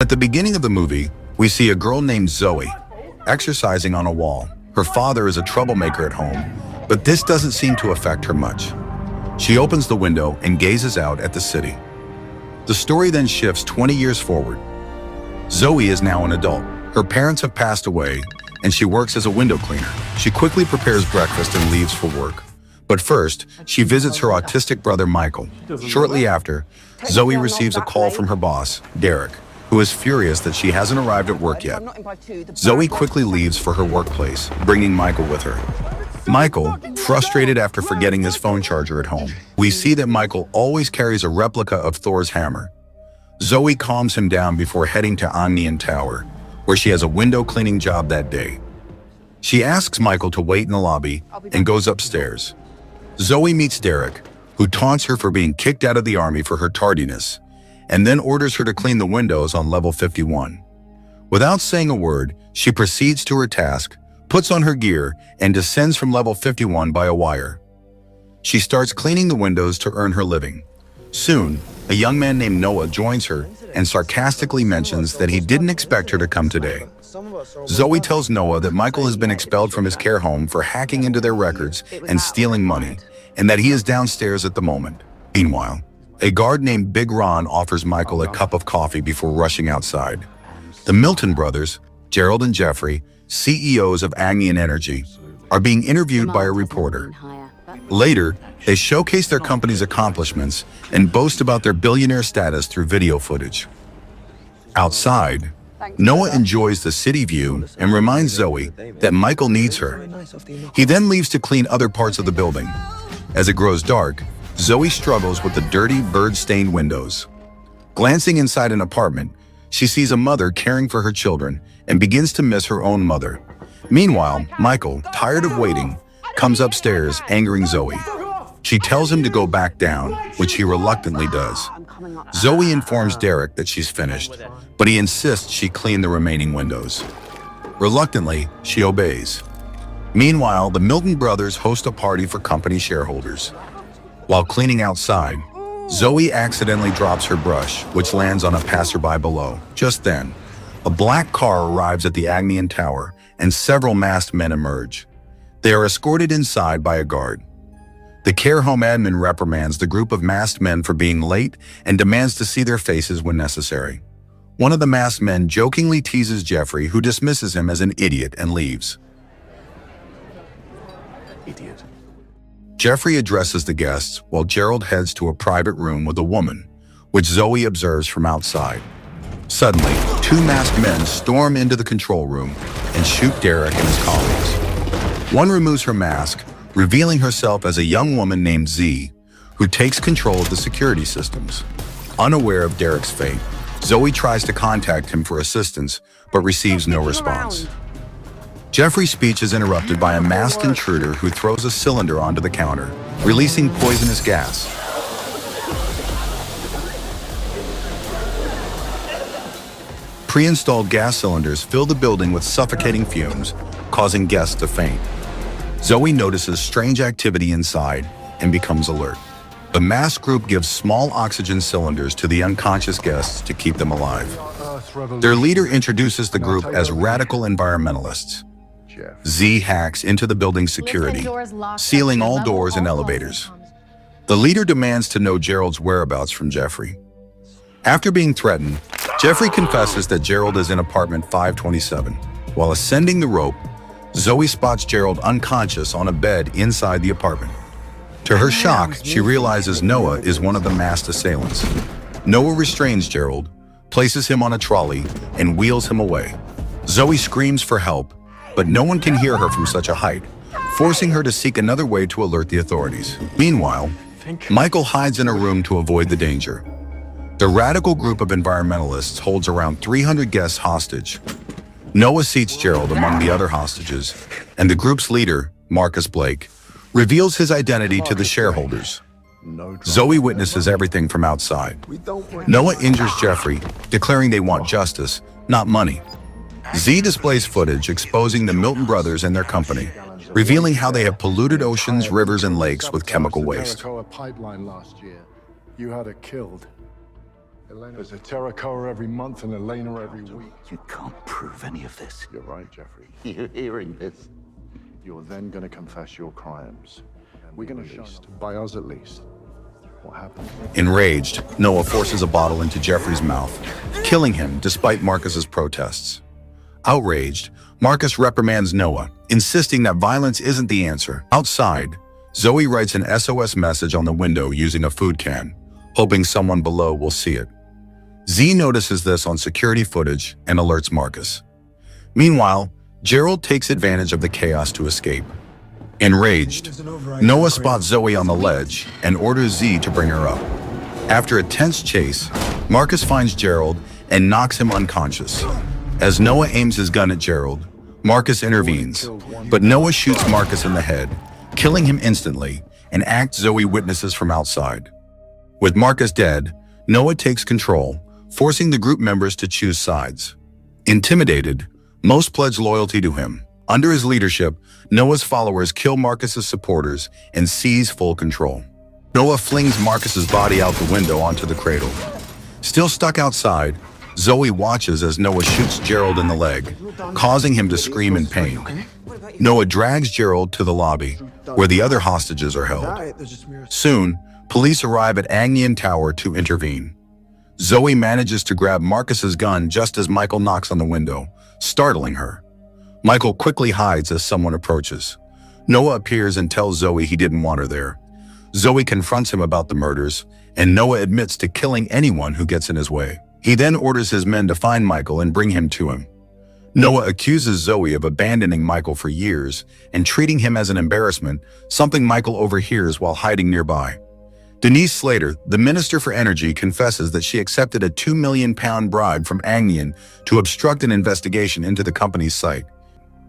At the beginning of the movie, we see a girl named Zoe exercising on a wall. Her father is a troublemaker at home, but this doesn't seem to affect her much. She opens the window and gazes out at the city. The story then shifts 20 years forward. Zoe is now an adult. Her parents have passed away, and she works as a window cleaner. She quickly prepares breakfast and leaves for work. But first, she visits her autistic brother Michael. Shortly after, Zoe receives a call from her boss, Derek, who is furious that she hasn't arrived at work yet. Zoe quickly leaves for her workplace, bringing Michael with her. Michael, frustrated after forgetting his phone charger at home. We see that Michael always carries a replica of Thor's hammer. Zoe calms him down before heading to Agnian Tower, where she has a window cleaning job that day. She asks Michael to wait in the lobby and goes upstairs. Zoe meets Derek, who taunts her for being kicked out of the army for her tardiness, and then orders her to clean the windows on level 51. Without saying a word, she proceeds to her task, puts on her gear, and descends from level 51 by a wire. She starts cleaning the windows to earn her living. Soon, a young man named Noah joins her and sarcastically mentions that he didn't expect her to come today. Zoe tells Noah that Michael has been expelled from his care home for hacking into their records and stealing money, and that he is downstairs at the moment. Meanwhile, a guard named Big Ron offers Michael a cup of coffee before rushing outside. The Milton brothers, Gerald and Jeffrey, CEOs of Agnian Energy, are being interviewed by a reporter. Later, they showcase their company's accomplishments and boast about their billionaire status through video footage. Outside, Noah enjoys the city view and reminds Zoe that Michael needs her. He then leaves to clean other parts of the building. As it grows dark, Zoe struggles with the dirty, bird-stained windows. Glancing inside an apartment, she sees a mother caring for her children and begins to miss her own mother. Meanwhile, Michael, tired of waiting, comes upstairs, angering Zoe. She tells him to go back down, which he reluctantly does. Zoe informs Derek that she's finished, but he insists she clean the remaining windows. Reluctantly, she obeys. Meanwhile, the Milton brothers host a party for company shareholders. While cleaning outside, Zoe accidentally drops her brush, which lands on a passerby below. Just then, a black car arrives at the Agnian Tower, and several masked men emerge. They are escorted inside by a guard. The care home admin reprimands the group of masked men for being late and demands to see their faces when necessary. One of the masked men jokingly teases Jeffrey, who dismisses him as an idiot and leaves. Idiot. Jeffrey addresses the guests while Gerald heads to a private room with a woman, which Zoe observes from outside. Suddenly, two masked men storm into the control room and shoot Derek and his colleagues. One removes her mask, revealing herself as a young woman named Z, who takes control of the security systems. Unaware of Derek's fate, Zoe tries to contact him for assistance, but receives no response. Jeffrey's speech is interrupted by a masked intruder who throws a cylinder onto the counter, releasing poisonous gas. Pre-installed gas cylinders fill the building with suffocating fumes, causing guests to faint. Zoe notices strange activity inside and becomes alert. The masked group gives small oxygen cylinders to the unconscious guests to keep them alive. Their leader introduces the group as radical environmentalists. Z hacks into the building's security, sealing all doors and elevators. The leader demands to know Gerald's whereabouts from Jeffrey. After being threatened, Jeffrey confesses that Gerald is in apartment 527. While ascending the rope, Zoe spots Gerald unconscious on a bed inside the apartment. To her shock, she realizes Noah is one of the masked assailants. Noah restrains Gerald, places him on a trolley, and wheels him away. Zoe screams for help, but no one can hear her from such a height, forcing her to seek another way to alert the authorities. Meanwhile, Michael hides in a room to avoid the danger. The radical group of environmentalists holds around 300 guests hostage. Noah seats Gerald among the other hostages, and the group's leader, Marcus Blake, reveals his identity to the shareholders. Zoe witnesses everything from outside. Noah injures Jeffrey, declaring they want justice, not money. Z displays footage exposing the Milton brothers and their company, revealing how they have polluted oceans, rivers, and lakes with chemical waste. Pipeline last year. You had it killed. There's a Terracoa every month and Elena every week. You can't prove any of this. You're right, Jeffrey. You're hearing this. You're then going to confess your crimes. We're going to by us at least. What happened? Enraged, Noah forces a bottle into Jeffrey's mouth, killing him despite Marcus's protests. Outraged, Marcus reprimands Noah, insisting that violence isn't the answer. Outside, Zoe writes an SOS message on the window using a food can, hoping someone below will see it. Z notices this on security footage and alerts Marcus. Meanwhile, Gerald takes advantage of the chaos to escape. Enraged, Noah spots Zoe on the ledge and orders Z to bring her up. After a tense chase, Marcus finds Gerald and knocks him unconscious. As Noah aims his gun at Gerald, Marcus intervenes, but Noah shoots Marcus in the head, killing him instantly, and acts Zoe witnesses from outside. With Marcus dead, Noah takes control, forcing the group members to choose sides. Intimidated, most pledge loyalty to him. Under his leadership, Noah's followers kill Marcus's supporters and seize full control. Noah flings Marcus's body out the window onto the cradle. Still stuck outside, Zoe watches as Noah shoots Gerald in the leg, causing him to scream in pain. Noah drags Gerald to the lobby, where the other hostages are held. Soon, police arrive at Agnian Tower to intervene. Zoe manages to grab Marcus's gun just as Michael knocks on the window, startling her. Michael quickly hides as someone approaches. Noah appears and tells Zoe he didn't want her there. Zoe confronts him about the murders, and Noah admits to killing anyone who gets in his way. He then orders his men to find Michael and bring him to him. Noah accuses Zoe of abandoning Michael for years and treating him as an embarrassment, something Michael overhears while hiding nearby. Denise Slater, the Minister for Energy, confesses that she accepted a £2 million bribe from Agnian to obstruct an investigation into the company's site.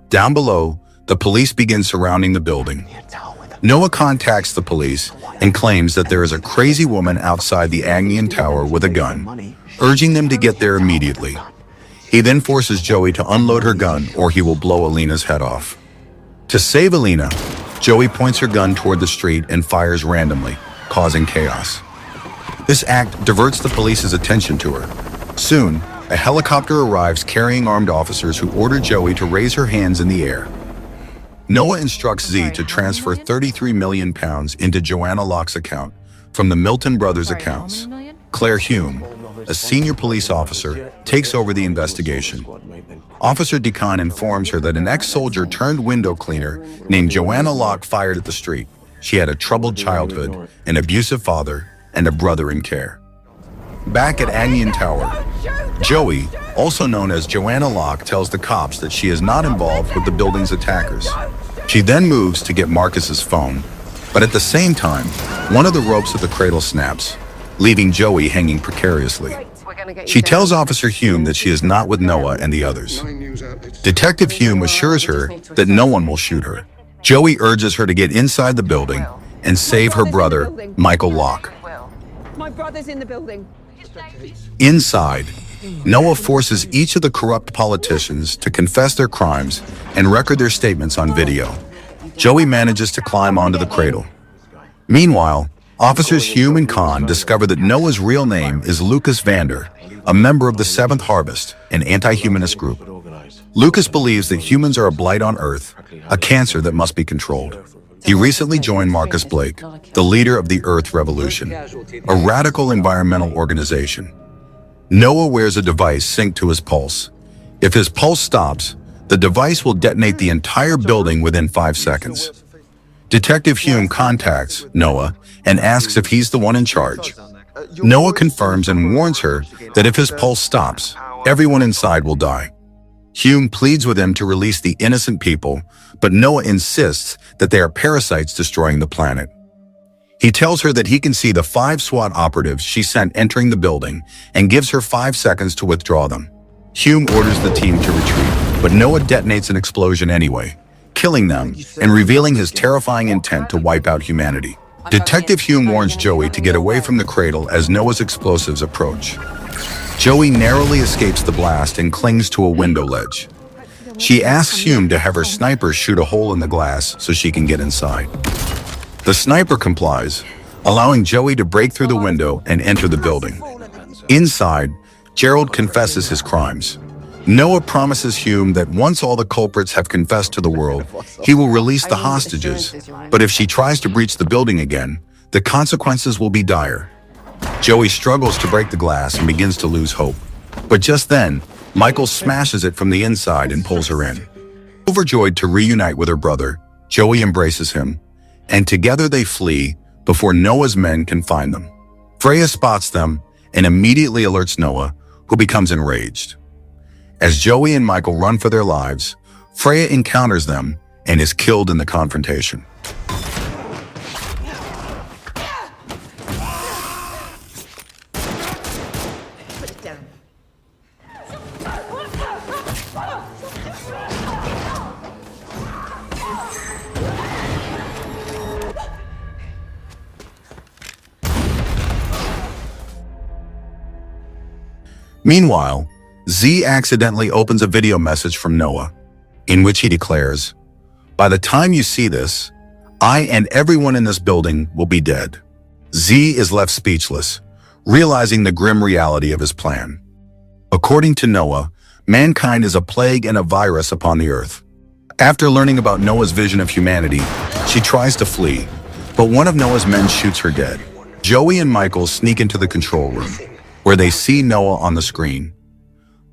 Down below, the police begin surrounding the building. Noah contacts the police and claims that there is a crazy woman outside the Agnian Tower with a gun, urging them to get there immediately. He then forces Joey to unload her gun or he will blow Alina's head off. To save Alina, Joey points her gun toward the street and fires randomly, causing chaos. This act diverts the police's attention to her. Soon, a helicopter arrives carrying armed officers who order Joey to raise her hands in the air. Noah instructs Z to transfer £33 million into Joanna Locke's account from the Milton Brothers accounts. Claire Hume, a senior police officer, takes over the investigation. Officer Deacon informs her that an ex-soldier turned window cleaner named Joanna Locke fired at the street. She had a troubled childhood, an abusive father, and a brother in care. Back at Agnian Tower, Joey, also known as Joanna Locke, tells the cops that she is not involved with the building's attackers. She then moves to get Marcus's phone, but at the same time, one of the ropes of the cradle snaps, leaving Joey hanging precariously. She tells Officer Hume that she is not with Noah and the others. Detective Hume assures her that no one will shoot her. Joey urges her to get inside the building and save her brother, Michael Locke. My brother's in the building. Inside, Noah forces each of the corrupt politicians to confess their crimes and record their statements on video. Joey manages to climb onto the cradle. Meanwhile, officers Hume and Kahn discover that Noah's real name is Lucas Vander, a member of the Seventh Harvest, an anti-humanist group. Lucas believes that humans are a blight on Earth, a cancer that must be controlled. He recently joined Marcus Blake, the leader of the Earth Revolution, a radical environmental organization. Noah wears a device synced to his pulse. If his pulse stops, the device will detonate the entire building within 5 seconds. Detective Hume contacts Noah and asks if he's the one in charge. Noah confirms and warns her that if his pulse stops, everyone inside will die. Hume pleads with him to release the innocent people, but Noah insists that they are parasites destroying the planet. He tells her that he can see the 5 SWAT operatives she sent entering the building and gives her 5 seconds to withdraw them. Hume orders the team to retreat, but Noah detonates an explosion anyway, killing them and revealing his terrifying intent to wipe out humanity. Detective Hume warns Joey to get away from the cradle as Noah's explosives approach. Joey narrowly escapes the blast and clings to a window ledge. She asks Hume to have her sniper shoot a hole in the glass so she can get inside. The sniper complies, allowing Joey to break through the window and enter the building. Inside, Gerald confesses his crimes. Noah promises Hume that once all the culprits have confessed to the world, he will release the hostages. But if she tries to breach the building again, the consequences will be dire. Joey struggles to break the glass and begins to lose hope. But just then, Michael smashes it from the inside and pulls her in. Overjoyed to reunite with her brother, Joey embraces him, and together they flee before Noah's men can find them. Freya spots them and immediately alerts Noah, who becomes enraged. As Joey and Michael run for their lives, Freya encounters them and is killed in the confrontation. Put it down. Meanwhile, Z accidentally opens a video message from Noah, in which he declares, "By the time you see this, I and everyone in this building will be dead." Z is left speechless, realizing the grim reality of his plan. According to Noah, mankind is a plague and a virus upon the earth. After learning about Noah's vision of humanity, she tries to flee, but one of Noah's men shoots her dead. Joey and Michael sneak into the control room, where they see Noah on the screen.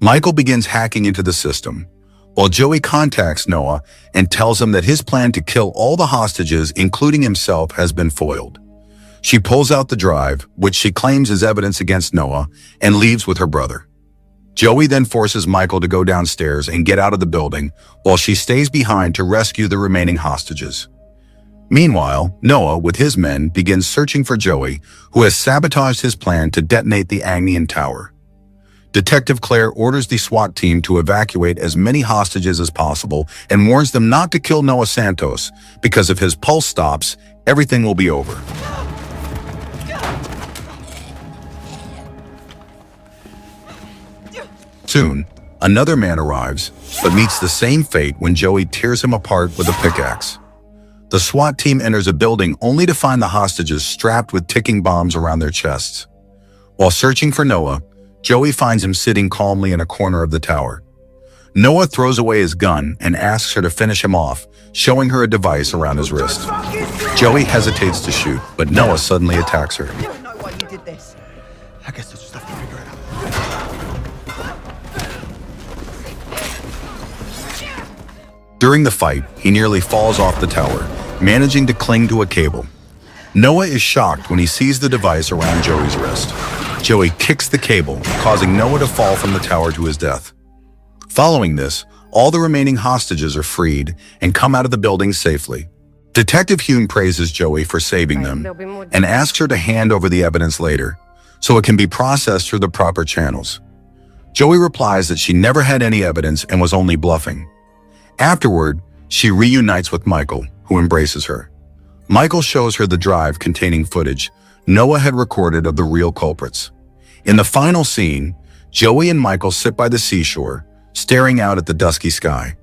Michael begins hacking into the system, while Joey contacts Noah and tells him that his plan to kill all the hostages, including himself, has been foiled. She pulls out the drive, which she claims is evidence against Noah, and leaves with her brother. Joey then forces Michael to go downstairs and get out of the building, while she stays behind to rescue the remaining hostages. Meanwhile, Noah, with his men, begins searching for Joey, who has sabotaged his plan to detonate the Agnian tower. Detective Claire orders the SWAT team to evacuate as many hostages as possible and warns them not to kill Noah Santos, because if his pulse stops, everything will be over. Soon, another man arrives, but meets the same fate when Joey tears him apart with a pickaxe. The SWAT team enters a building only to find the hostages strapped with ticking bombs around their chests. While searching for Noah, Joey finds him sitting calmly in a corner of the tower. Noah throws away his gun and asks her to finish him off, showing her a device around his wrist. Joey hesitates to shoot, but Noah suddenly attacks her. I don't know why you did this. I guess I just have to figure it out. During the fight, he nearly falls off the tower, managing to cling to a cable. Noah is shocked when he sees the device around Joey's wrist. Joey kicks the cable, causing Noah to fall from the tower to his death. Following this, all the remaining hostages are freed and come out of the building safely. Detective Hume praises Joey for saving them and asks her to hand over the evidence later, so it can be processed through the proper channels. Joey replies that she never had any evidence and was only bluffing. Afterward, she reunites with Michael, who embraces her. Michael shows her the drive containing footage Noah had recorded of the real culprits. In the final scene, Joey and Michael sit by the seashore, staring out at the dusky sky.